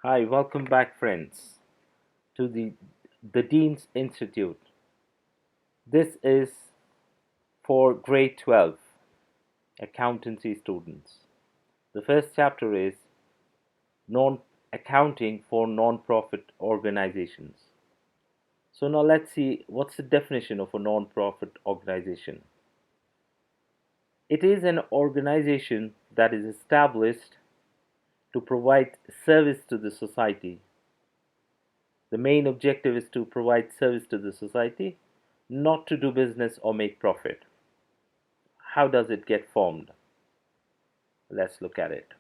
Hi, welcome back, friends, to the Dean's Institute. This is for grade 12 accountancy students. The first chapter is non accounting for non-profit organizations. So now let's see what's the definition of a non-profit organization. It is an organization that is established to provide service to the society. The main objective is to provide service to the society, not to do business or make profit. How does it get formed? Let's look at it.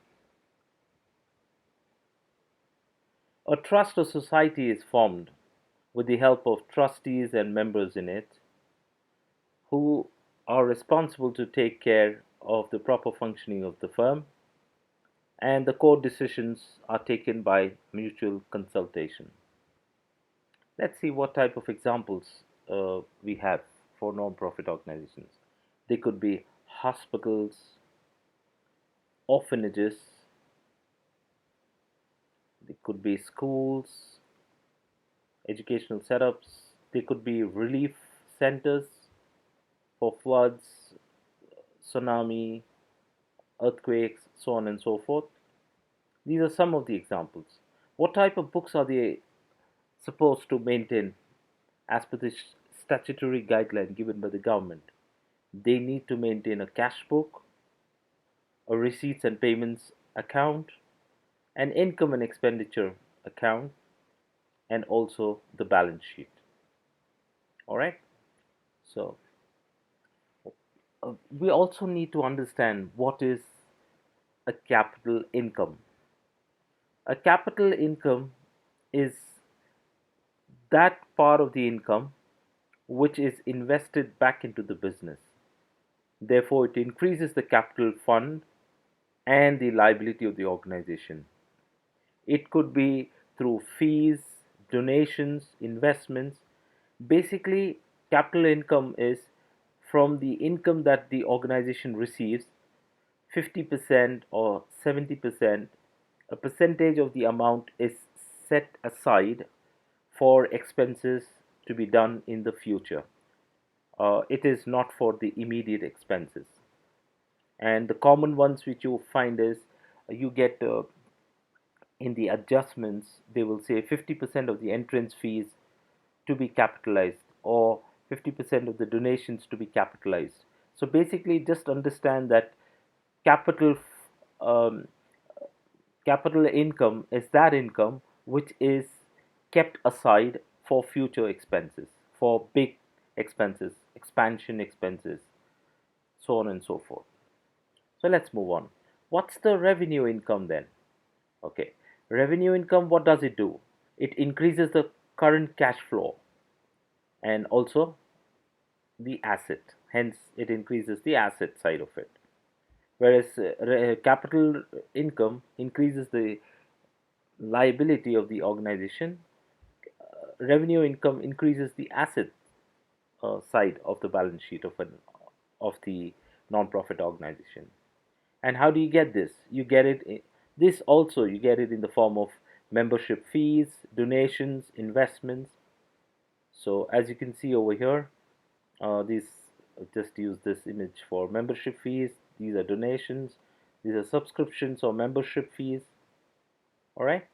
A trust or society is formed with the help of trustees and members in it who are responsible to take care of the proper functioning of the firm, and the core decisions are taken by mutual consultation. Let's see what type of examples we have for non-profit organizations. They could be hospitals, orphanages, they could be schools, educational setups, they could be relief centers for floods, tsunami, earthquakes, so on and so forth. These are some of the examples. What type of books are they supposed to maintain as per the statutory guideline given by the government? They need to maintain a cash book, a receipts and payments account, an income and expenditure account, and also the balance sheet. All right. So we also need to understand what is a capital income. A capital income is that part of the income which is invested back into the business. Therefore, it increases the capital fund and the liability of the organization. It could be through fees, donations, investments. Basically, capital income is from the income that the organization receives, 50% or 70%, a percentage of the amount is set aside for expenses to be done in the future. It is not for the immediate expenses. And the common ones which you find is you get in the adjustments, they will say 50% of the entrance fees to be capitalized or 50% of the donations to be capitalized. So basically, just understand that capital um, capital income is that income which is kept aside for future expenses, for big expenses, expansion expenses, so on and so forth. So let's move on. What's the revenue income then? Okay, revenue income, what does it do? It increases the current cash flow and also the asset. Hence, it increases the asset side of it. Whereas capital income increases the liability of the organization, revenue income increases the asset side of the balance sheet of the non-profit organization. And how do you get this? You get it this also you get it in the form of membership fees, donations, investments. So as you can see over here, these just use this image for membership fees. These are donations. These are subscriptions or membership fees. All right.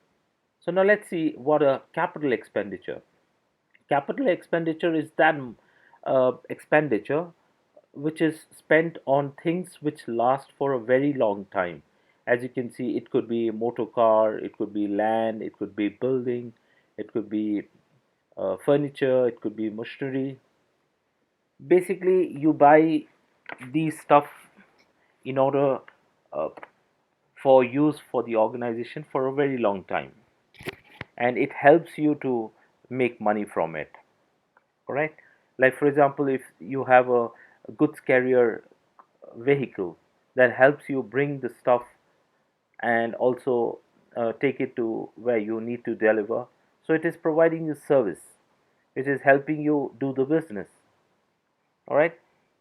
So now let's see what a capital expenditure. Capital expenditure is that expenditure which is spent on things which last for a very long time. As you can see, it could be a motor car, it could be land, it could be building, it could be furniture, it could be machinery. Basically, you buy these stuff in order uh, for use for the organization for a very long time, and it helps you to make money from it. All right. Like for example, if you have a goods carrier vehicle that helps you bring the stuff and also take it to where you need to deliver, so it is providing you service, it is helping you do the business. All right.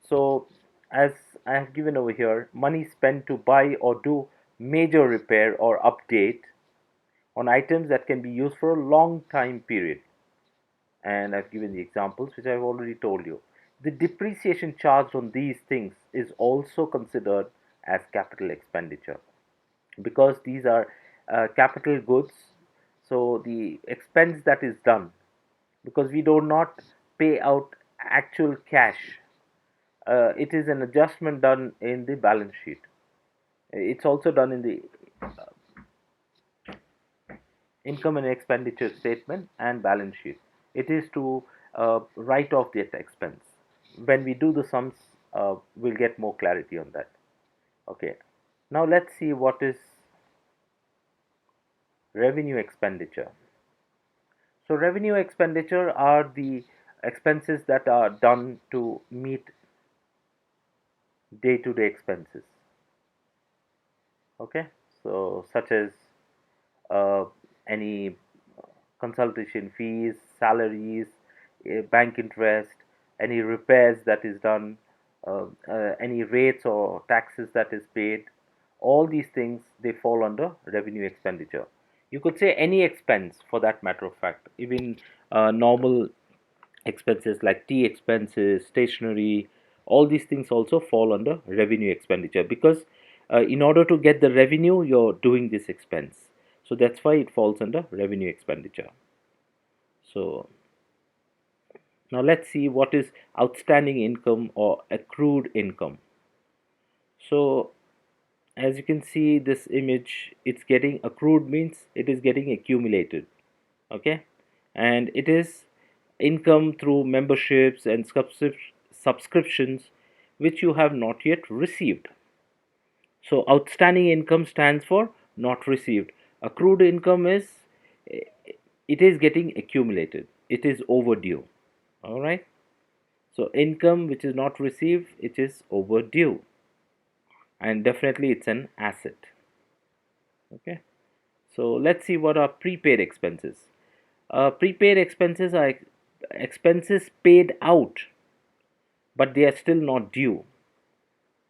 So as I have given over here, money spent to buy or do major repair or update on items that can be used for a long time period. And I've given the examples which I've already told you. The depreciation charged on these things is also considered as capital expenditure because these are capital goods. So the expense that is done, because we do not pay out actual cash, it is an adjustment done in the balance sheet. It's also done in the income and expenditure statement and balance sheet. It is to write off that expense. When we do the sums, we'll get more clarity on that. Okay. Now let's see what is revenue expenditure. So revenue expenditure are the expenses that are done to meet day-to-day expenses. Okay. So such as uh, any consultation fees, salaries, bank interest, any repairs that is done, any rates or taxes that is paid, all these things they fall under revenue expenditure. You could say any expense for that matter of fact, even normal expenses like tea expenses, stationery, all these things also fall under revenue expenditure because in order to get the revenue, you're doing this expense. So that's why it falls under revenue expenditure. So now let's see what is outstanding income or accrued income. So as you can see this image, it's getting accrued means it is getting accumulated. Okay, and it is income through memberships and subscriptions which you have not yet received. So outstanding income stands for not received. Accrued income is it is getting accumulated, it is overdue. All right, so income which is not received, it is overdue, and definitely it's an asset. Okay, so let's see what are prepaid expenses. Prepaid expenses are expenses paid out but they are still not due.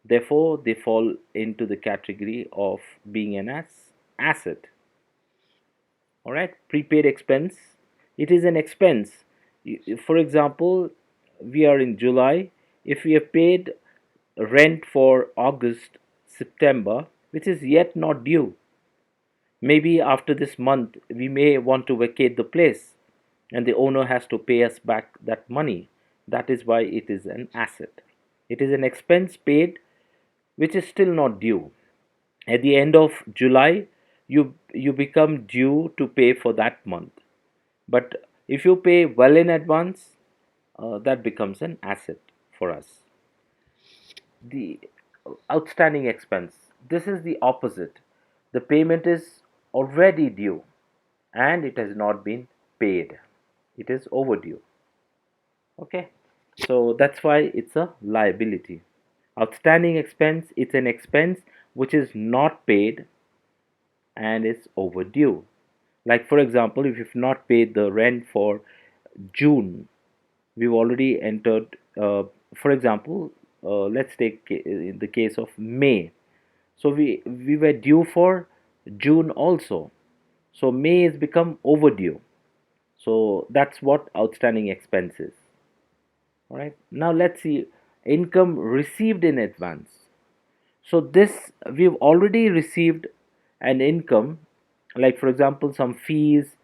Therefore, they fall into the category of being an asset. All right, prepaid expense. It is an expense. For example, we are in July. If we have paid rent for August, September, which is yet not due, maybe after this month we may want to vacate the place and the owner has to pay us back that money. That is why it is an asset. It is an expense paid which is still not due. At the end of July, you become due to pay for that month. But if you pay well in advance, that becomes an asset for us. The outstanding expense. This is the opposite. The payment is already due and it has not been paid. It is overdue. Okay. So that's why it's a liability. Outstanding expense, it's an expense which is not paid and is overdue. Like for example, if you've not paid the rent for June, we've already entered. For example, let's take in the case of May. So we were due for June also. So May has become overdue. So that's what outstanding expense is. All right. Now let's see income received in advance. So this we've already received an income, like for example some fees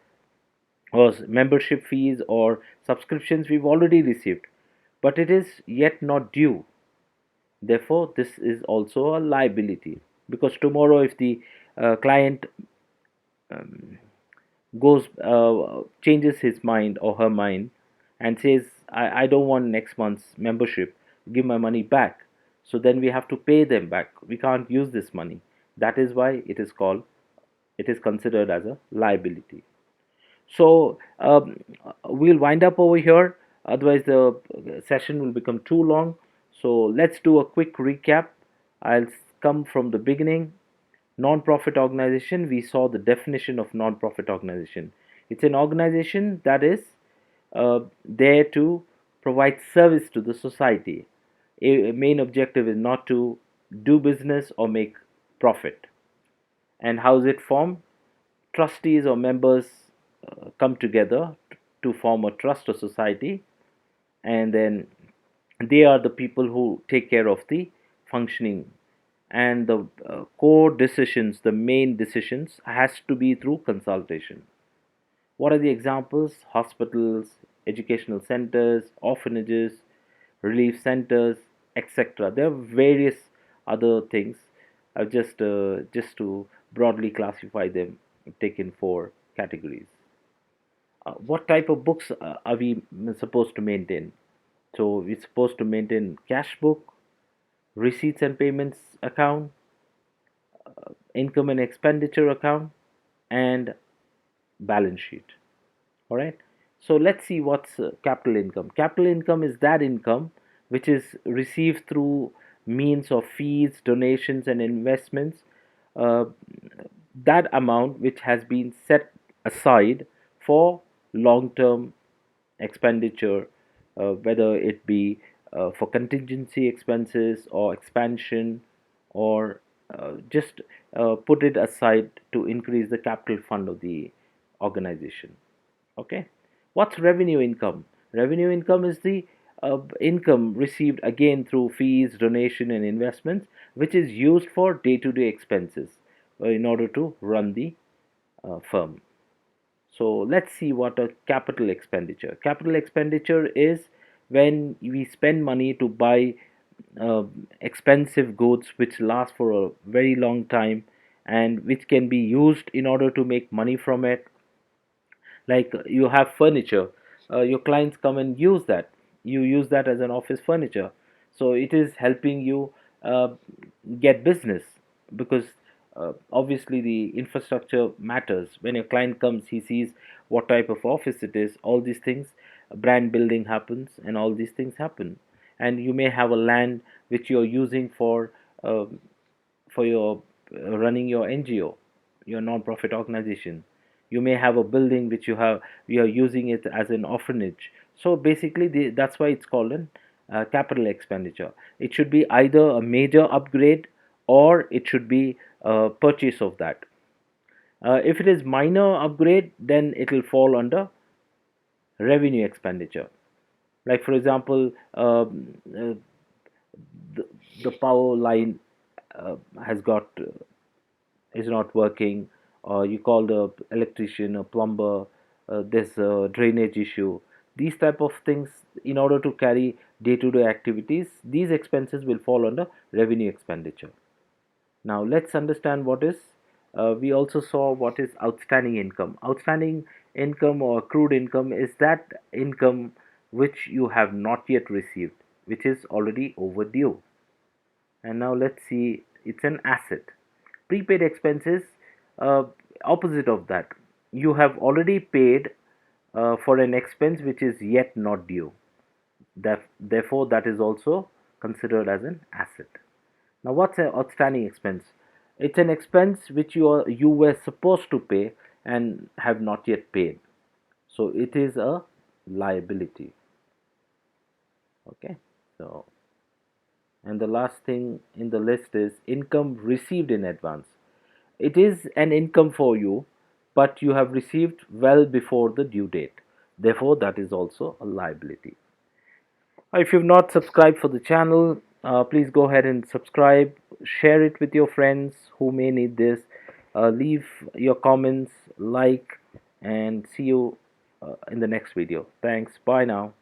or membership fees or subscriptions we've already received, but it is yet not due. Therefore, this is also a liability because tomorrow if the client um, goes changes his mind or her mind and says I don't want next month's membership, give my money back, so then we have to pay them back, we can't use this money. That is why it is considered as a liability. So we'll wind up over here, otherwise the session will become too long. So let's do a quick recap. I'll come from the beginning. Non-profit organization, we saw the definition of non-profit organization. It's an organization that is there to provide service to the society. A main objective is not to do business or make profit. And how is it formed? trustees or members come together to form a trust or society, and then they are the people who take care of the functioning, and the core decisions, the main decisions, has to be through consultation. What are the examples? Hospitals, educational centers, orphanages, relief centers, etc. There are various other things. I've just to broadly classify them, taken four categories. What type of books are we supposed to maintain? So we're supposed to maintain cash book, receipts and payments account, income and expenditure account, and balance sheet. All right. So let's see what's capital income. Capital income is that income which is received through means of fees, donations, and investments. Uh, that amount which has been set aside for long-term expenditure, whether it be for contingency expenses or expansion, or just put it aside to increase the capital fund of the organization. Okay. What's revenue income? Revenue income is the income received again through fees, donation, and investments, which is used for day-to-day expenses in order to run the firm. So let's see what a capital expenditure. Capital expenditure is when we spend money to buy expensive goods which last for a very long time and which can be used in order to make money from it. Like you have furniture, your clients come and use that, you use that as an office furniture, so it is helping you uh, get business, because obviously the infrastructure matters. When your client comes, he sees what type of office it is, all these things, brand building happens, and all these things happen. And you may have a land which you're using uh, for your running your NGO, your non-profit organization. You may have a building which you are using it as an orphanage. So basically, that's why it's called an capital expenditure. It should be either a major upgrade or it should be a purchase of that. If it is minor upgrade, then it will fall under revenue expenditure. Like for example, the, the power line has got is not working, or you call the electrician or plumber, there's a drainage issue. These type of things, in order to carry day-to-day activities, these expenses will fall under revenue expenditure. Now let's understand what is we also saw what is outstanding income. Outstanding income or accrued income is that income which you have not yet received, which is already overdue. And now let's see, it's an asset. Prepaid expenses, uh, opposite of that, you have already paid for an expense which is yet not due. Therefore that is also considered as an asset. Now what's an outstanding expense? It's an expense which you were supposed to pay and have not yet paid, so it is a liability. Okay. So, and the last thing in the list is income received in advance. It is an income for you, but you have received well before the due date. Therefore, that is also a liability. If you've not subscribed for the channel, please go ahead and subscribe. Share it with your friends who may need this. Leave your comments, like, and see you in the next video. Thanks. Bye now.